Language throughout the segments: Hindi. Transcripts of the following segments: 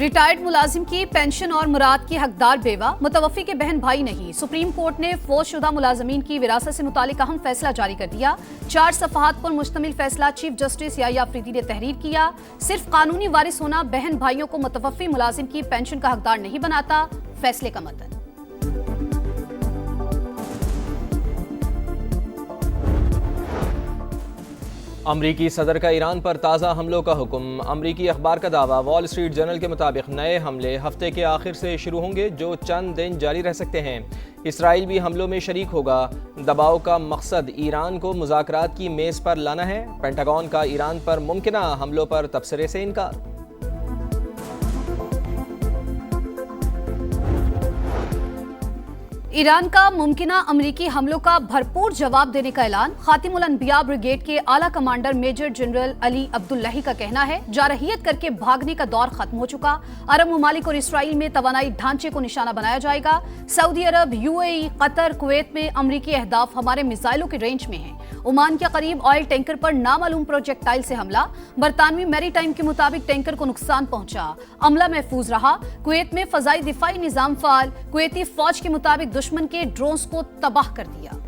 रिटायर्ड मुलाजिम की पेंशन और मुराद की हकदार बेवा, मुतवफ़ी के बहन भाई नहीं। सुप्रीम कोर्ट ने फौजशुदा मुलाजमीन की विरासत से मुतालिक अहम फैसला जारी कर दिया। 4 सफ़हात पर मुश्तमिल फैसला चीफ जस्टिस याह्या अफरीदी ने तहरीर किया। सिर्फ कानूनी वारिस होना बहन भाइयों को मुतवफ़ी मुलाजिम की पेंशन का हकदार नहीं बनाता, फैसले का मतन। अमरीकी सदर का ईरान पर ताज़ा हमलों का हुक्म। अमरीकी अखबार का दावा, वॉल स्ट्रीट जर्नल के मुताबिक नए हमले हफ्ते के आखिर से शुरू होंगे, जो चंद दिन जारी रह सकते हैं। इसराइल भी हमलों में शरीक होगा। दबाव का मकसद ईरान को मुज़ाकरात की मेज़ पर लाना है। पेंटागन का ईरान पर मुमकिना हमलों पर तबसरे से इनकार। ईरान का मुमकिना अमरीकी हमलों का भरपूर जवाब देने का ऐलान। खातिमुल अनबिया ब्रिगेड के आला commander major general Ali Abdollahi का कहना है, जारहियत करके भागने का दौर खत्म हो चुका। अरब ममालिक और इसराइल में तवानाई ढांचे को निशाना बनाया जाएगा। सऊदी अरब, यूएई, कतर, कुवैत में अमरीकी अहदाफ हमारे मिसाइलों के रेंज में हैं। ओमान के करीब ऑयल टैंकर पर नामालूम प्रोजेक्टाइल से हमला। बरतानवी मैरीटाइम के मुताबिक टैंकर को नुकसान पहुंचा, अमला महफूज रहा। कुवैत में फजाई दिफाई निजाम फाल। कुवैती फौज के मुताबिक दुश्मन के ड्रोन्स को तबाह कर दिया।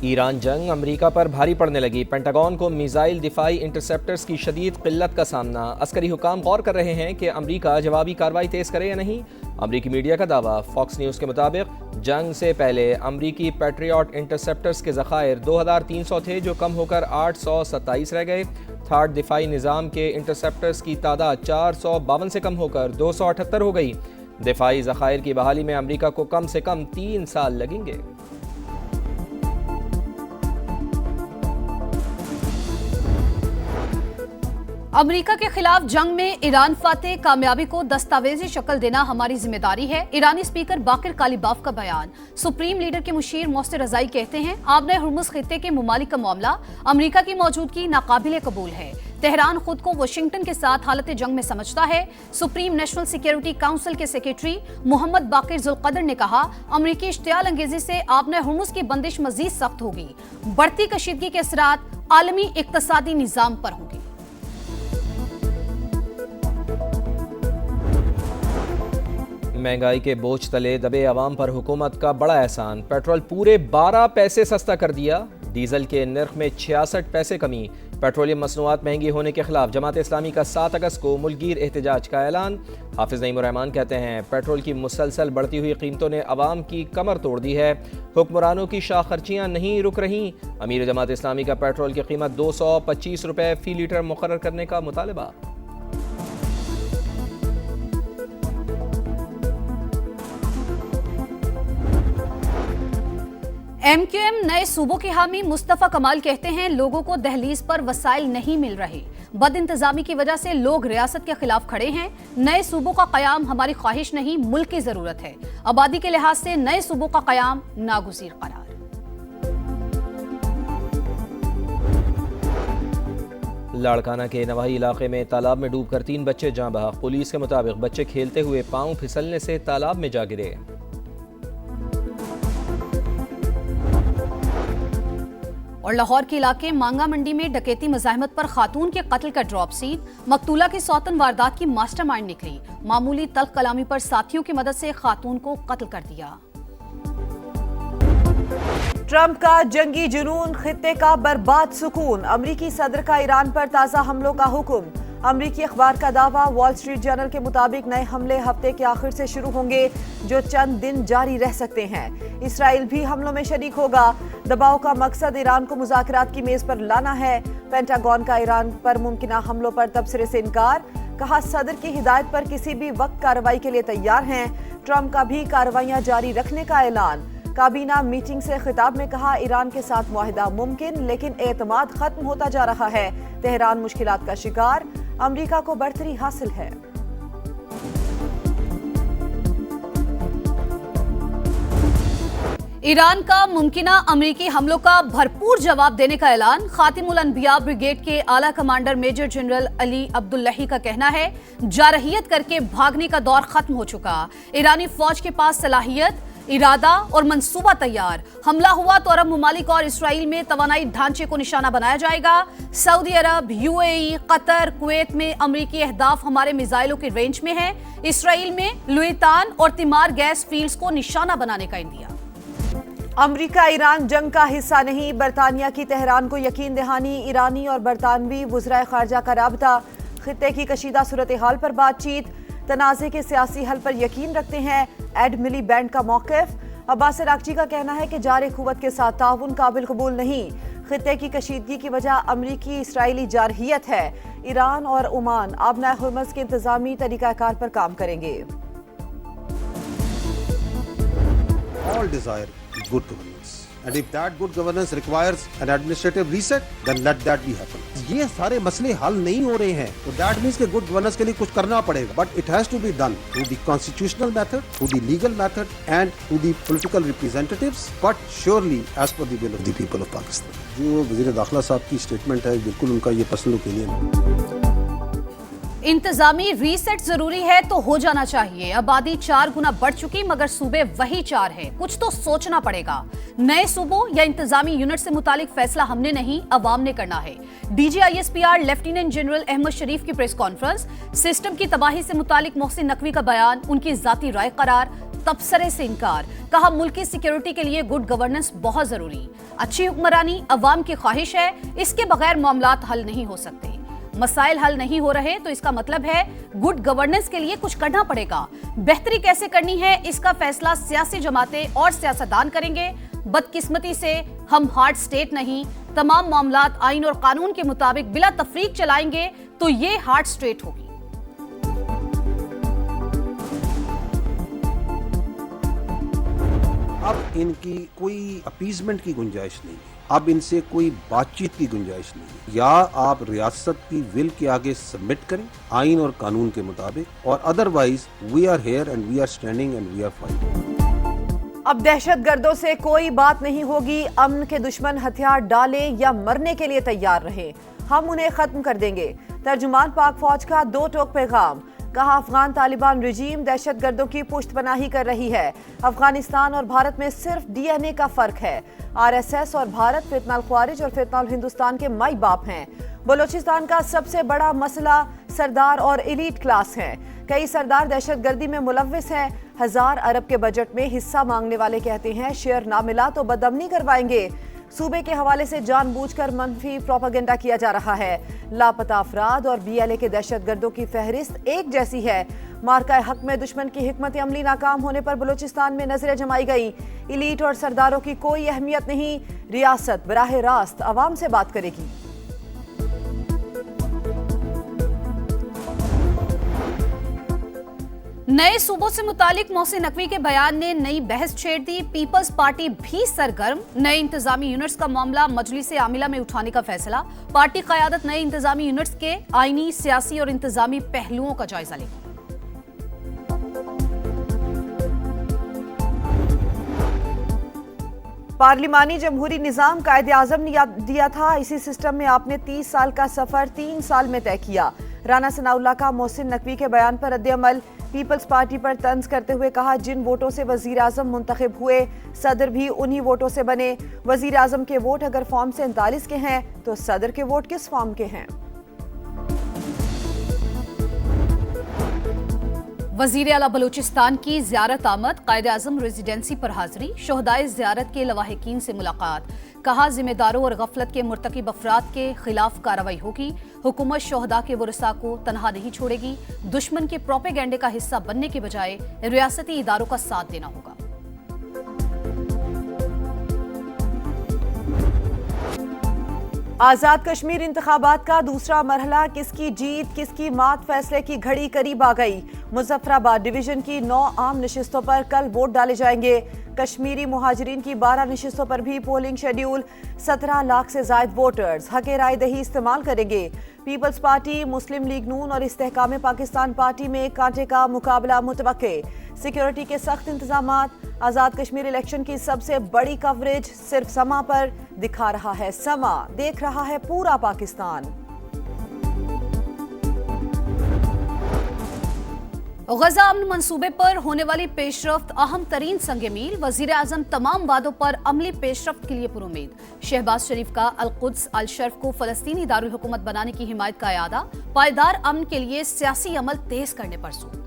ईरान जंग अमेरिका पर भारी पड़ने लगी। पेंटागन को मिसाइल दिफाई इंटरसेप्टर्स की शदीद किल्लत का सामना। अस्करी हुकाम गौर कर रहे हैं कि अमेरिका जवाबी कार्रवाई तेज करे या नहीं। अमरीकी मीडिया का दावा, फॉक्स न्यूज़ के मुताबिक जंग से पहले अमरीकी पैट्रियट इंटरसेप्टर्स के ज़खायर 2300 थे, जो कम होकर 827 रह गए। थर्ड दिफाई निज़ाम के इंटरसेप्टर्स की तादाद 452 से कम होकर 278 हो गई। दिफाई ज़खायर की बहाली में अमरीका को कम से कम 3 साल लगेंगे। अमेरिका के खिलाफ जंग में ईरान फातेह कामयाबी को दस्तावेजी शक्ल देना हमारी जिम्मेदारी है। ईरानी स्पीकर बाकिर कालिबाफ का बयान। सुप्रीम लीडर के मुशीर मोहसिन रज़ाई कहते हैं, आबने हुर्मुज़ खित्ते के मुमालिक का मामला अमेरिका की मौजूदगी नाकाबिले कबूल है। तेहरान खुद को वाशिंगटन के साथ हालत जंग में समझता है। सुप्रीम नेशनल सिक्योरिटी काउंसिल के सेक्रेटरी मोहम्मद बाकिर जुल्कदर ने कहा, अमरीकी इश्तियाल अंगेजी से आबने हुर्मुज़ की बंदिश मजीद सख्त होगी। बढ़ती कशीदगी के असरात आलमी इक्तसादी निज़ाम पर होंगे। महंगाई के बोझ तले दबे अवाम पर हुकूमत का बड़ा एहसान। पेट्रोल पूरे 12 पैसे सस्ता कर दिया। डीजल के नर्ख में 66 पैसे कमी। पेट्रोलियम मसनूआत महंगी होने के खिलाफ जमात इस्लामी का 7 अगस्त को मुल्कगीर एहतजाज का ऐलान। हाफिज नईमुर रहमान कहते हैं, पेट्रोल की मुसलसल बढ़ती हुई कीमतों ने अवाम की कमर तोड़ दी है। हुक्मरानों की शाह खर्चियाँ नहीं रुक रहीं। अमीर जमात इस्लामी का पेट्रोल की कीमत 225 रुपये फी लीटर मुकर्रर करने का मुतालबा। MQM नए सूबों के हामी मुस्तफा कमाल कहते हैं, लोगों को दहलीज पर वसाइल नहीं मिल रहे। बद इंतजामी की वजह से लोग रियासत के खिलाफ खड़े हैं। नए सूबों का कयाम हमारी ख्वाहिश नहीं, मुल्क की जरूरत है। आबादी के लिहाज से नए सूबों का कयाम नागुज़ीर करार। लाड़काना के नवाही इलाके में तालाब में डूबकर 3 बच्चे जाँ बहक। पुलिस के मुताबिक बच्चे खेलते हुए पांव फिसलने से तालाब में जा गिरे। और लाहौर के इलाके मांगा मंडी में डकैती मज़ाहमत पर खातून के कत्ल का ड्रॉप सीन। मकतूला की सौतन वारदात की मास्टरमाइंड निकली। मामूली तल्ख कलामी पर साथियों की मदद से खातून को कत्ल कर दिया। ट्रंप का जंगी जुनून, खित्ते का बर्बाद सुकून। अमरीकी सदर का ईरान पर ताज़ा हमलों का हुक्म। अमरीकी अखबार का दावा, वॉल स्ट्रीट जर्नल के मुताबिक नए हमले हफ्ते के आखिर से शुरू होंगे, जो चंद दिन जारी रह सकते हैं। इसराइल भी हमलों में शरीक होगा। दबाव का मकसद ईरान को मुज़ाकरात की मेज पर लाना है। पेंटागन का ईरान पर मुमकिना हमलों पर तबसरे से इनकार। कहा, सदर की हिदायत पर किसी भी वक्त कार्रवाई के लिए तैयार हैं। ट्रंप का भी कार्रवाइयां जारी रखने का ऐलान। काबीना मीटिंग से खिताब में कहा, ईरान के साथ मुआहिदा मुमकिन, लेकिन एतमाद खत्म होता जा रहा है। तेहरान मुश्किलात का शिकार, अमरीका को बढ़तरी हासिल है। ईरान का मुमकिना अमरीकी हमलों का भरपूर जवाब देने का ऐलान। खातिमुल अनबिया ब्रिगेड के आला commander major general Ali Abdollahi का कहना है, जारहियत करके भागने का दौर खत्म हो चुका। ईरानी फौज के पास सलाहियत, इरादा और मंसूबा तैयार। हमला हुआ तो अरब ममालिक और इसराइल में तवानाई ढांचे को निशाना बनाया जाएगा। सऊदी अरब, यूएई, कतर, कुवैत में अमरीकी अहदाफ हमारे मिसाइलों की रेंज में है। इसराइल में लुइतान और तिमार गैस फील्ड्स को निशाना बनाने का इंदिया। अमरीका ईरान जंग का हिस्सा नहीं, बरतानिया की तेहरान को यकीन दहानी। ईरानी और बरतानवी वज़राए खारजा का राबता, खित्ते की कशीदा सूरत हाल पर बातचीत, तनाज़े के सियासी हल पर यकीन रखते हैं। एड मिलीबैंड का मौक़िफ़, अब्बास अरागची का कहना है कि जारे क़ुव्वत के साथ ताउन काबिल कबूल नहीं। खित्ते की कशीदगी की वजह अमरीकी इसराइली जारहियत है। ईरान और ओमान आबना हुर्मज़ के इंतज़ामी तरीक़ाकार पर काम करेंगे। All desire good governance, and if that good governance requires an administrative reset, then let that be happen. ये सारे मसले हल नहीं हो रहे हैं, तो that means कि good governance के लिए कुछ करना पड़ेगा. But it has to be done through the constitutional method, through the legal method, and through the political representatives, but surely as per the will of the people of Pakistan. जो वज़ीर दाखिला साहब की स्टेटमेंट है, बिल्कुल उनका ये पर्सनल ओपिनियन है। इंतजामी रीसेट जरूरी है तो हो जाना चाहिए। आबादी 4 गुना बढ़ चुकी मगर सूबे वही 4 है। कुछ तो सोचना पड़ेगा। नए सूबों या इंतजामी यूनिट से मुतालिक फैसला हमने नहीं, अवाम ने करना है। DGISPR लेफ्टिनेंट जनरल अहमद शरीफ की प्रेस कॉन्फ्रेंस, सिस्टम की तबाही से मुतालिक मोहसिन नकवी का बयान उनकी जाती राय करार, तबसरे से इनकार। कहा मुल्की सिक्योरिटी के लिए गुड गवर्नेंस बहुत जरूरी। अच्छी हुक्मरानी अवाम की ख्वाहिश है, इसके बगैर मामलात हल नहीं हो सकते। मसाइल हल नहीं हो रहे तो इसका मतलब है गुड गवर्नेंस के लिए कुछ करना पड़ेगा। बेहतरी कैसे करनी है इसका फैसला सियासी जमातें और सियासतदान करेंगे। बदकिस्मती से हम हार्ड स्टेट नहीं, तमाम मामलात आइन और कानून के मुताबिक बिला तफरीक चलाएंगे तो ये हार्ड स्टेट होगी। अब इनकी कोई अपीजमेंट की गुंजाइश नहीं है, अब इनसे कोई बातचीत की गुंजाइश नहीं है। या आप रियासत की विल के आगे सबमिट करें आइन और कानून के मुताबिक, और otherwise we are here and we are standing and we are fighting. अब दहशतगर्दों से कोई बात नहीं होगी। अमन के दुश्मन हथियार डाले या मरने के लिए तैयार रहे, हम उन्हें खत्म कर देंगे। तर्जुमान पाक फौज का 2 टोक पैगाम। कहा अफगान तालिबान रजीम दहशतगर्दों की पुश्तपनाही कर रही है। अफगानिस्तान और भारत में सिर्फ DNA का फर्क है। RSS और भारत फितनाल ख्वारिज और फितनाल हिंदुस्तान के माई बाप हैं। बलोचिस्तान का सबसे बड़ा मसला सरदार और एलीट क्लास हैं। कई सरदार दहशतगर्दी में मुलव्विस हैं। 1000 अरब के बजट में हिस्सा मांगने वाले कहते हैं शेयर ना मिला तो बदअमनी करवाएंगे। सूबे के हवाले से जानबूझकर मनफी प्रोपेगेंडा किया जा रहा है। लापता अफराद और BLA के दहशतगर्दों की फहरिस्त एक जैसी है। मार्का हक में दुश्मन की हिकमत अमली नाकाम होने पर बलूचिस्तान में नजरें जमाई गई। इलीट और सरदारों की कोई अहमियत नहीं, रियासत बराह रास्त अवाम से बात करेगी। नए सूबों से मुतालिक मोहसिन नकवी के बयान ने नई बहस छेड़ दी। पीपल्स पार्टी भी सरगर्म। नए इंतजामी यूनिट्स का मामला मजलिस आमिला में उठाने का फैसला। पार्टी क़यादत नए इंतजामी यूनिट्स के आईनी, सियासी और इंतजामी पहलुओं का जायजा लेगी। पार्लिमानी जमहूरी निज़ाम कायदे-आज़म ने दिया था, इसी सिस्टम में आपने 30 साल का सफर 3 साल में तय किया। राना सनाउल्लाह का मोहसिन नकवी के बयान पर रद्द-ए-अमल। पीपल्स पार्टी पर तंज करते हुए कहा जिन वोटों से वजीर आजम मुंतखब हुए सदर भी उन्हीं वोटों से बने। वजीर आजम के वोट अगर फॉर्म 47 के हैं तो सदर के वोट किस फॉर्म के हैं। वजीर आला बलूचिस्तान की ज़ियारत आमद। कायदे-आज़म रेजिडेंसी पर हाजिरी। शोहदाए ज़ियारत के लवाहिकीन से मुलाकात। कहा जिम्मेदारों और गफलत के मुर्तकिब अफराद के खिलाफ कार्रवाई होगी। हुकूमत शोहदा के वरसा को तनहा नहीं छोड़ेगी। दुश्मन के प्रोपेगेंडे का हिस्सा बनने के बजाय रियासती इदारों का साथ देना होगा। आजाद कश्मीर इंतखाबात का दूसरा मरहला, किसकी जीत किसकी मात, फैसले की घड़ी करीब आ गई। मुजफ्फराबाद डिवीजन की 9 आम नशिस्तों पर कल वोट डाले जाएंगे। कश्मीरी मुहाजिरीन की 12 नशिस्तों पर भी पोलिंग शेड्यूल। 17 लाख से जायद वोटर्स हक़ राय दही इस्तेमाल करेंगे। पीपल्स पार्टी, मुस्लिम लीग नून और इस्तेहकाम पाकिस्तान पार्टी में कांटे का मुकाबला मुतवक्के। सिक्योरिटी के सख्त इंतजामात। आजाद कश्मीर इलेक्शन की सबसे बड़ी कवरेज सिर्फ समा पर। दिखा रहा है समा, देख रहा है पूरा पाकिस्तान। गजा अमन मंसूबे पर होने वाली पेशरफ्त अहम तरीन संग मील। वजीर आजम तमाम वादों पर अमली पेशरफ्त के लिए पुरुमीद। शहबाज शरीफ का अल-कुद्स अल-शर्फ को फलस्तीनी दारुल हुकूमत बनाने की हिमायत का यादा। पायदार अमन के लिए सियासी अमल तेज करने पर जोर।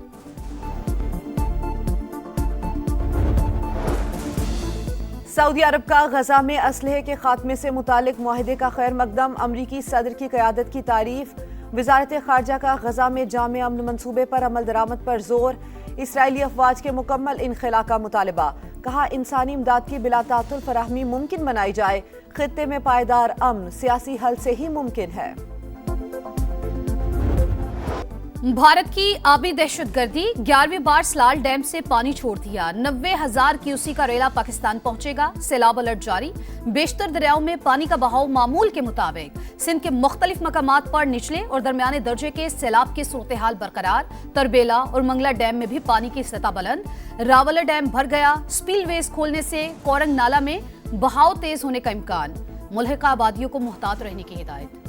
सऊदी अरब का गजा में असलहे के खात्मे से मुतालिक मुआहदे का खैर मकदम। अमरीकी सदर की क़यादत की तारीफ। वजारत खारजा का गजा में जामे अमन मंसूबे पर अमल दरामद पर जोर। इसराइली अफवाज के मुकम्मल इनखला का मुतालबा। कहा इंसानी इमदाद की बिला तातुल फराहमी मुमकिन बनाई जाए। खित्ते में पायदार अमन सियासी हल से ही मुमकिन है। भारत की आबी दहशतगर्दी। 11वीं बार सलाल डैम से पानी छोड़ दिया। 90,000 क्यूसी का रेला पाकिस्तान पहुंचेगा। सैलाब अलर्ट जारी। बेशतर दरियाओं में पानी का बहाव मामूल के मुताबिक। सिंध के मुख्तलिफ मकामात पर निचले और दरमियाने दर्जे के सैलाब की सूरत हाल बरकरार। तरबेला और मंगला डैम में भी पानी की सतह बुलंद। रावला डैम भर गया। स्पिलवेज खोलने से कोरंग नाला में बहाव तेज होने का इम्कान। मुल्हिका आबादियों को मुहतात रहने की हिदायत।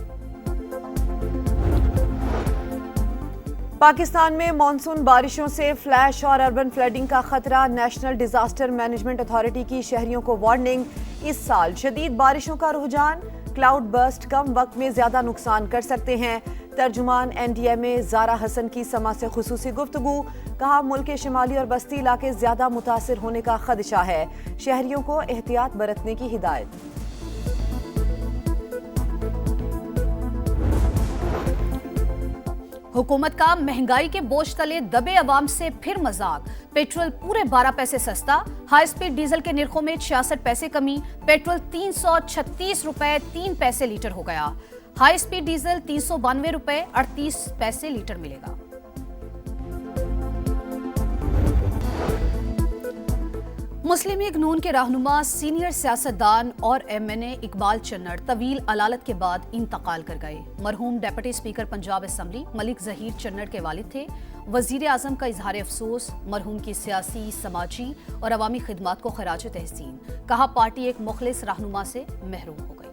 पाकिस्तान में मानसून बारिशों से फ्लैश और अर्बन फ्लडिंग का खतरा। नेशनल डिजास्टर मैनेजमेंट अथॉरिटी की शहरियों को वार्निंग। इस साल शदीद बारिशों का रुझान। क्लाउड बर्स्ट कम वक्त में ज्यादा नुकसान कर सकते हैं। तर्जुमान NDMA ज़ारा हसन की समा से खुसूसी गुफ्तगू। कहा मुल्क के शिमाली और बस्ती इलाके ज्यादा मुतासिर होने का खदशा है। शहरियों को एहतियात बरतने की हिदायत। हुकूमत का महंगाई के बोझ तले दबे अवाम से फिर मजाक। पेट्रोल पूरे 12 पैसे सस्ता। हाई स्पीड डीजल के निर्खों में 66 पैसे कमी। पेट्रोल 336 रुपए 3 पैसे लीटर हो गया। हाई स्पीड डीजल 392 रुपए 38 पैसे लीटर मिलेगा। मुस्लिम लीग नून के रहनुमा सीनियर सियासतदान और MNA इकबाल चन्नड़ तवील अलालत के बाद इंतकाल कर गए। मरहूम deputy speaker Punjab assembly Malik Zaheer Channar के वालिद थे। वजीर आजम का इजहार अफसोस। मरहूम की सियासी, समाजी और अवामी खिदमात को खराज तहसीन। कहा पार्टी एक मुखलिस रहनुमा से महरूम हो गई।